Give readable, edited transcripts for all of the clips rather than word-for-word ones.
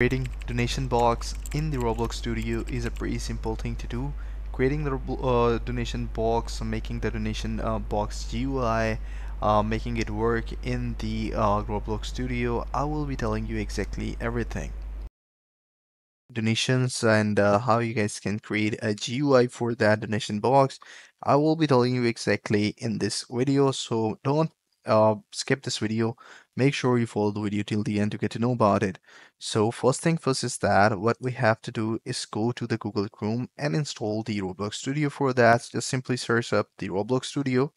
Creating donation box in the Roblox studio is a pretty simple thing to do. Creating the donation box, making the donation box GUI, making it work in the Roblox studio. I will be telling you exactly everything. Donations and how you guys can create a GUI for that donation box. I will be telling you exactly in this video, so don't skip this video. Make sure you follow the video till the end to get to know about it. So first thing first is that what we have to do is go to the Google Chrome and install the Roblox Studio. For that, just simply search up the Roblox Studio.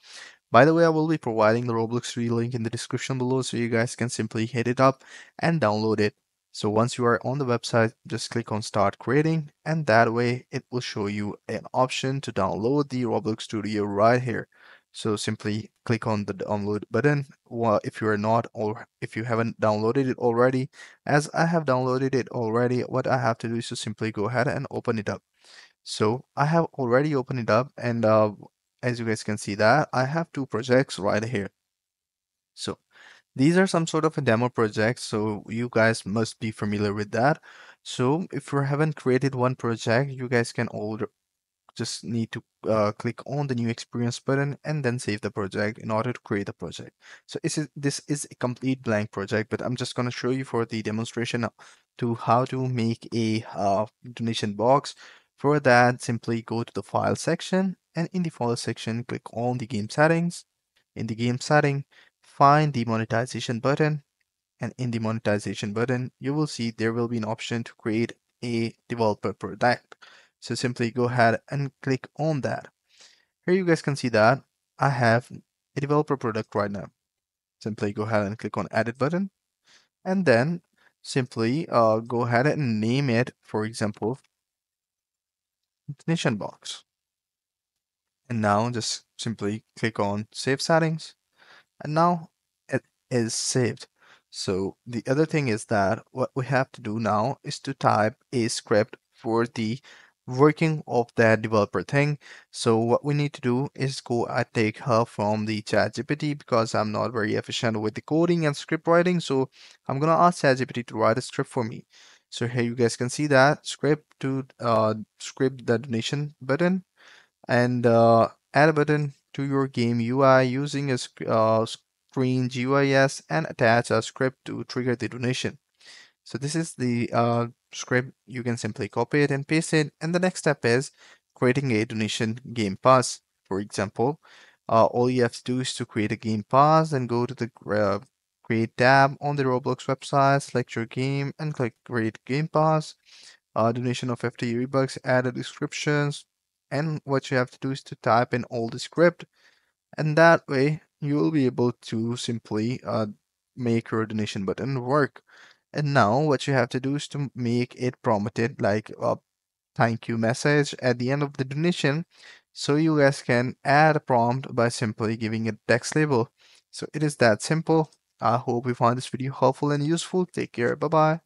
By the way, I will be providing the Roblox Studio link in the description below, so you guys can simply hit it up and download it. So once you are on the website, just click on Start Creating, and that way it will show you an option to download the Roblox Studio right here. So simply click on the download button. Well, if you are not, or if you haven't downloaded it already, as I have downloaded it already, what I have to do is to simply go ahead and open it up. So I have already opened it up, and as you guys can see that I have two projects right here. So these are some sort of a demo project, so you guys must be familiar with that. So if you haven't created one project, you guys can all just need to click on the new experience button and then save the project in order to create a project. So this is a complete blank project, but I'm just going to show you for the demonstration to how to make a donation box. For that, simply go to the file section, and in the file section, click on the game settings. In the game setting, find the monetization button, and in the monetization button, you will see there will be an option to create a developer product. So simply go ahead and click on that. Here you guys can see that I have a developer product right now. Simply go ahead and click on edit button, and then simply go ahead and name it, for example, donation box. And now just simply click on save settings, and now it is saved. So the other thing is that what we have to do now is to type a script for the working of that developer thing. So what we need to do is go and take help from the ChatGPT, because I'm not very efficient with the coding and script writing. So I'm gonna ask ChatGPT to write a script for me. So here you guys can see that script to script the donation button, and add a button to your game UI using a screen GUIS, and attach a script to trigger the donation. So this is the script. You can simply copy it and paste it, and the next step is creating a donation game pass. For example, all you have to do is to create a game pass and go to the create tab on the Roblox website, select your game and click create game pass. Donation of 50 V-Bucks, add a descriptions, and what you have to do is to type in all the script, and that way you will be able to simply make your donation button work. And now what you have to do is to make it prompted like a thank you message at the end of the donation. So you guys can add a prompt by simply giving it text label. So it is that simple. I hope you find this video helpful and useful. Take care. Bye bye.